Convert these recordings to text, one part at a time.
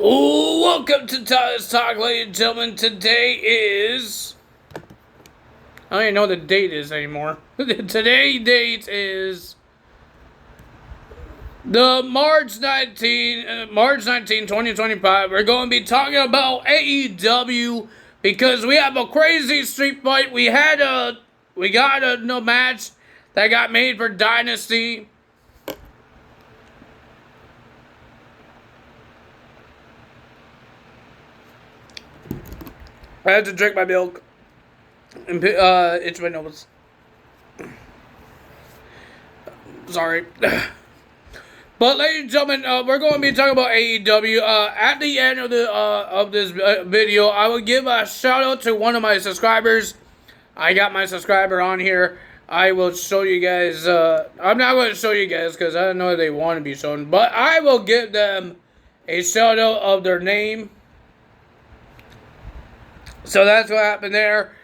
Oh, welcome to Tyler's Talk, ladies and gentlemen. Today is... I don't even know what the date is anymore. Today's date is... the March 19, 2025. We're going to be talking about AEW because we have a crazy street fight. We got a no match that got made for Dynasty. I had to drink my milk and itch my nose. Sorry. But ladies and gentlemen, we're going to be talking about AEW. At the end of this video, I will give a shout out to one of my subscribers. I got my subscriber on here. I will show you guys. I'm not going to show you guys because I don't know if they want to be shown. But I will give them a shout out of their name. So that's what happened there.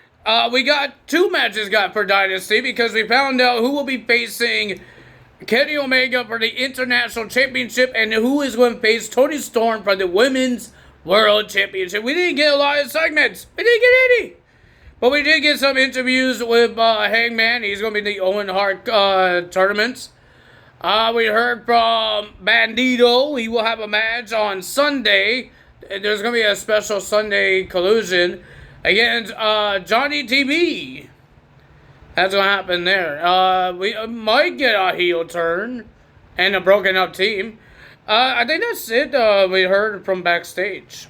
We got two matches for Dynasty because we found out who will be facing Kenny Omega for the International Championship and who is going to face Toni Storm for the Women's World Championship. We didn't get a lot of segments. We didn't get any. But we did get some interviews with Hangman. He's going to be the Owen Hart tournaments. We heard from Bandito. He will have a match on Sunday. There's going to be a special Sunday collusion against Johnny TV. That's what happened there. We might get a heel turn and a broken up team. I think that's it we heard from backstage.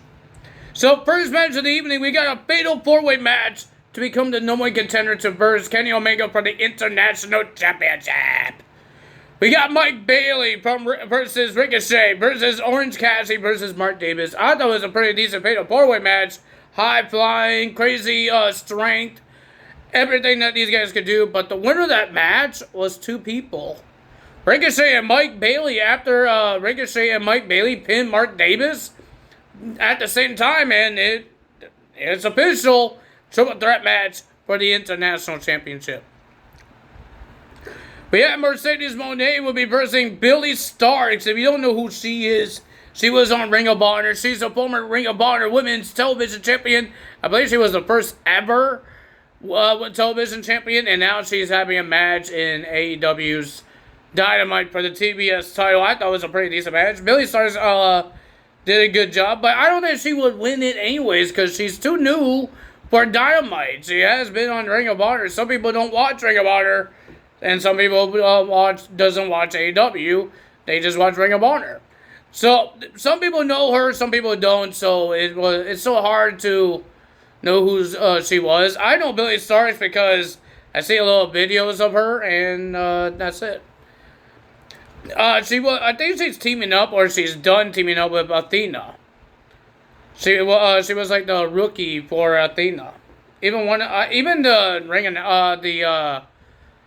So first match of the evening, we got a fatal 4-way match to become the number 1 contender to verse Kenny Omega for the International Championship. We got Mike Bailey versus Ricochet versus Orange Cassidy versus Mark Davis. I thought it was a pretty decent fatal 4-way match. High flying, crazy strength, everything that these guys could do. But the winner of that match was two people. Ricochet and Mike Bailey. After Ricochet and Mike Bailey pinned Mark Davis at the same time, and it's official. Triple threat match for the International Championship. We have Mercedes Moné will be versing Billie Starkz. If you don't know who she is, she was on Ring of Honor. She's a former Ring of Honor Women's Television Champion. I believe she was the first ever television champion, and now she's having a match in AEW's Dynamite for the TBS title. I thought it was a pretty decent match. Billie Starkz did a good job, but I don't think she would win it anyways because she's too new for Dynamite. She has been on Ring of Honor. Some people don't watch Ring of Honor, and some people doesn't watch AEW. They just watch Ring of Honor. So some people know her, some people don't. So it's so hard to know who she was. I know Billie Starkz because I see a little videos of her, and that's it. I think she's teaming up, or she's done teaming up with Athena. She was like the rookie for Athena. Even the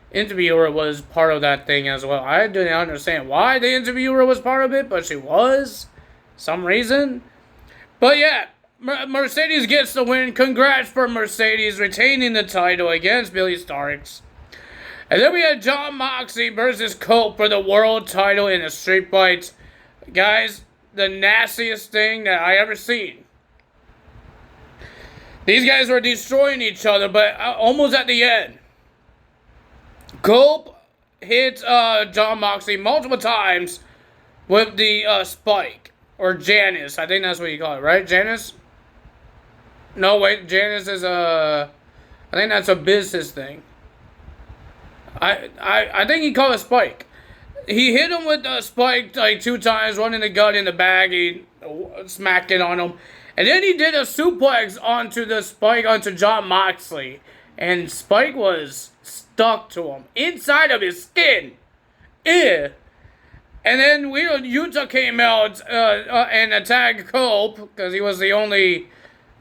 interviewer was part of that thing as well. I didn't understand why the interviewer was part of it, but she was. Some reason. But yeah, Mercedes gets the win. Congrats for Mercedes retaining the title against Billie Starkz. And then we had Jon Moxley versus Colt for the world title in a street fight. Guys, the nastiest thing that I ever seen. These guys were destroying each other, but almost at the end, Colt hit Jon Moxley multiple times with the spike, or Janice. I think that's what you call it, right? Janice? No, wait, Janice is I think that's a business thing. I think he called it spike. He hit him with the spike like 2 times, one in the gut, in the bag. He smacked it on him. And then he did a suplex onto the spike onto Jon Moxley. And Spike was stuck to him. Inside of his skin. Ew. And then Yuta came out and attacked Colt. Because he was the only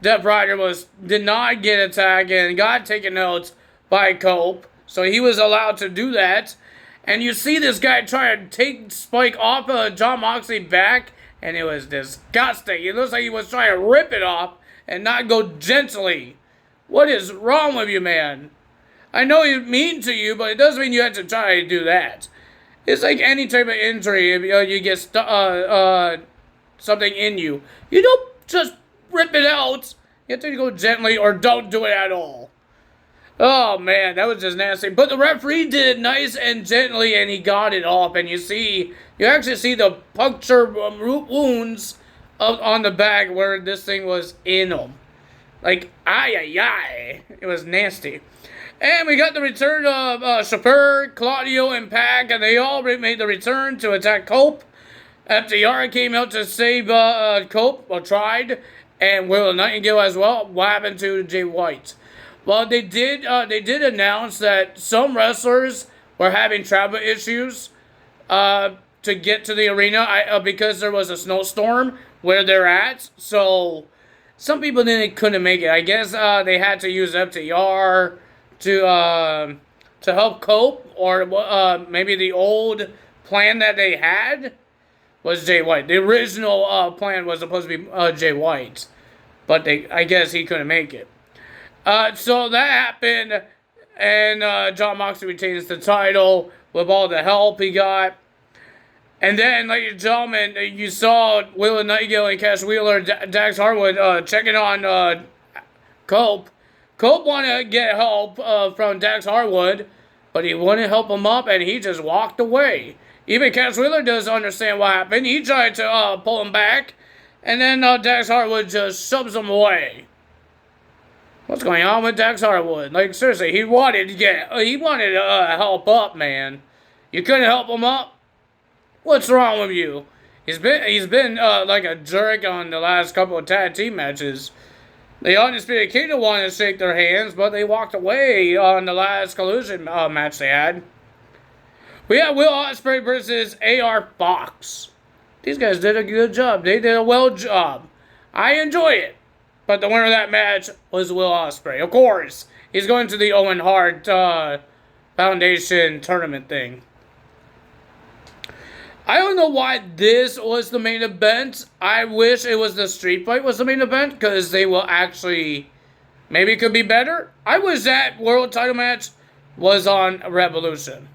Death Rider did not get attacked and got taken out by Colt. So he was allowed to do that. And you see this guy try to take Spike off of Jon Moxley's back. And it was disgusting. It looks like he was trying to rip it off and not go gently. What is wrong with you, man? I know he's mean to you, but it doesn't mean you have to try to do that. It's like any type of injury. If you get something in you, you don't just rip it out. You have to go gently or don't do it at all. Oh man, that was just nasty. But the referee did it nice and gently, and he got it off. And you actually see the puncture wounds on the back where this thing was in them. Like, ay. It was nasty. And we got the return of Shafir, Claudio, and Pac, and they all made the return to attack Cope. FTR came out to save Cope, or tried, and Will Nightingale as well. What happened to Jay White? Well, they did announce that some wrestlers were having travel issues to get to the arena because there was a snowstorm where they're at. So some people couldn't make it. I guess they had to use FTR to help cope, or maybe the old plan that they had was Jay White. The original plan was supposed to be Jay White, but I guess he couldn't make it. So that happened, and John Moxley retains the title with all the help he got. And then, ladies and gentlemen, you saw Will Nightingale and Cash Wheeler, Dax Harwood checking on Cope. Cope wanted to get help from Dax Harwood, but he wouldn't help him up, and he just walked away. Even Cash Wheeler doesn't understand what happened. He tried to pull him back, and then Dax Harwood just shoves him away. What's going on with Dax Harwood? Like, seriously, he wanted to help up, man. You couldn't help him up? What's wrong with you? He's been like a jerk on the last couple of tag team matches. The Undisputed Kingdom wanted to shake their hands, but they walked away on the last Collision match they had. We have Will Ospreay versus AR Fox. These guys did a good job. They did a well job. I enjoy it. But the winner of that match was Will Ospreay. Of course, he's going to the Owen Hart Foundation tournament thing. I don't know why this was the main event. I wish it was the street fight was the main event, because they will actually, maybe it could be better. I wish that world title match was on Revolution.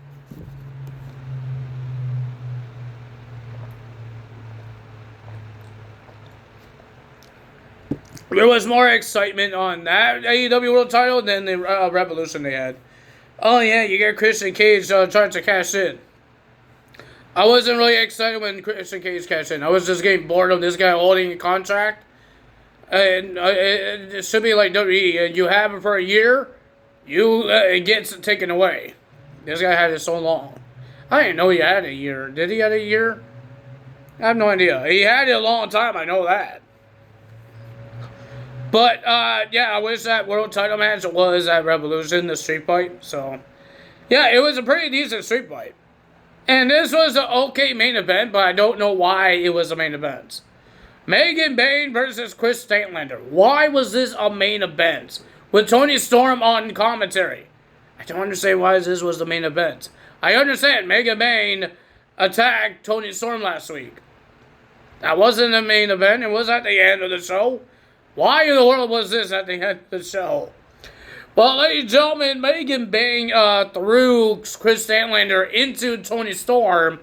There was more excitement on that AEW world title than the Revolution they had. Oh yeah, you get Christian Cage trying to cash in. I wasn't really excited when Christian Cage cashed in. I was just getting bored of this guy holding a contract. And it should be like WWE. And you have it for a year, it gets taken away. This guy had it so long. I didn't know he had a year. Did he have a year? I have no idea. He had it a long time, I know that. But, yeah, I wish that world title match was at Revolution, the street fight. So, yeah, it was a pretty decent street fight. And this was an okay main event, but I don't know why it was a main event. Megan Bayne versus Chris Statlander. Why was this a main event? With Tony Storm on commentary. I don't understand why this was the main event. I understand Megan Bayne attacked Tony Storm last week. That wasn't the main event. It was at the end of the show. Why in the world was this at the end of the show? Well, ladies and gentlemen, Megan Bayne threw Chris Statlander into Tony Storm.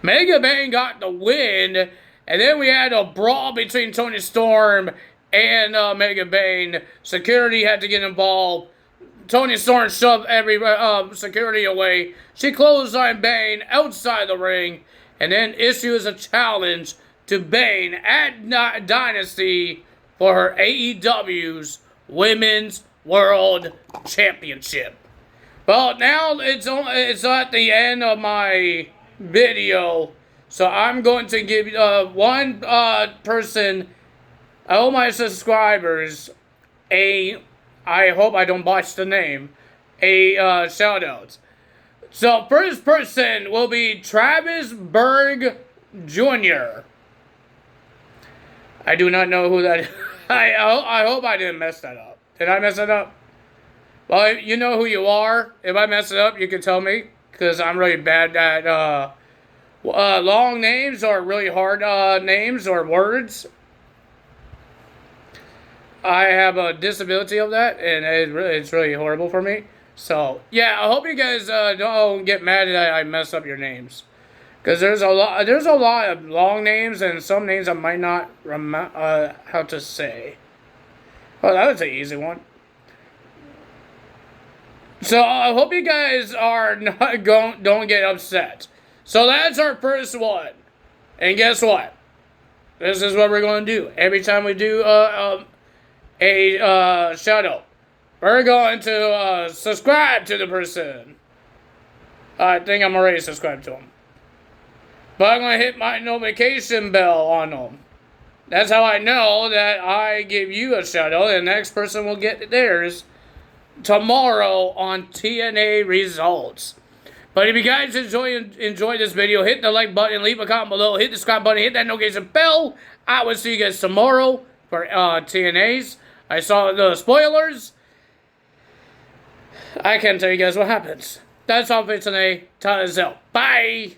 Megan Bayne got the win, and then we had a brawl between Tony Storm and Megan Bayne. Security had to get involved. Tony Storm shoved every security away. She clotheslined Bayne outside the ring, and then issues a challenge to Bayne at Dynasty for her AEW's Women's World Championship. Well, now it's at the end of my video, so I'm going to give one person, all my subscribers, I hope I don't botch the name, a shout out. So first person will be Travis Berg Jr. I do not know who that is. I hope I didn't mess that up. Did I mess it up? Well, you know who you are. If I mess it up, you can tell me, because I'm really bad at long names or really hard names or words. I have a disability of that, and it's really horrible for me. So, yeah, I hope you guys don't get mad that I mess up your names. Because there's a lot of long names and some names I might not remember how to say. Oh, that was an easy one. So I hope you guys are not don't get upset. So that's our first one. And guess what? This is what we're going to do. Every time we do a shout out, we're going to subscribe to the person. I think I'm already subscribed to them. But I'm going to hit my notification bell on them. That's how I know that I give you a shout out, and the next person will get theirs tomorrow on TNA Results. But if you guys enjoy this video, hit the like button, leave a comment below, hit the subscribe button, hit that notification bell. I will see you guys tomorrow for TNAs. I saw the spoilers. I can't tell you guys what happens. That's all for today. Bye.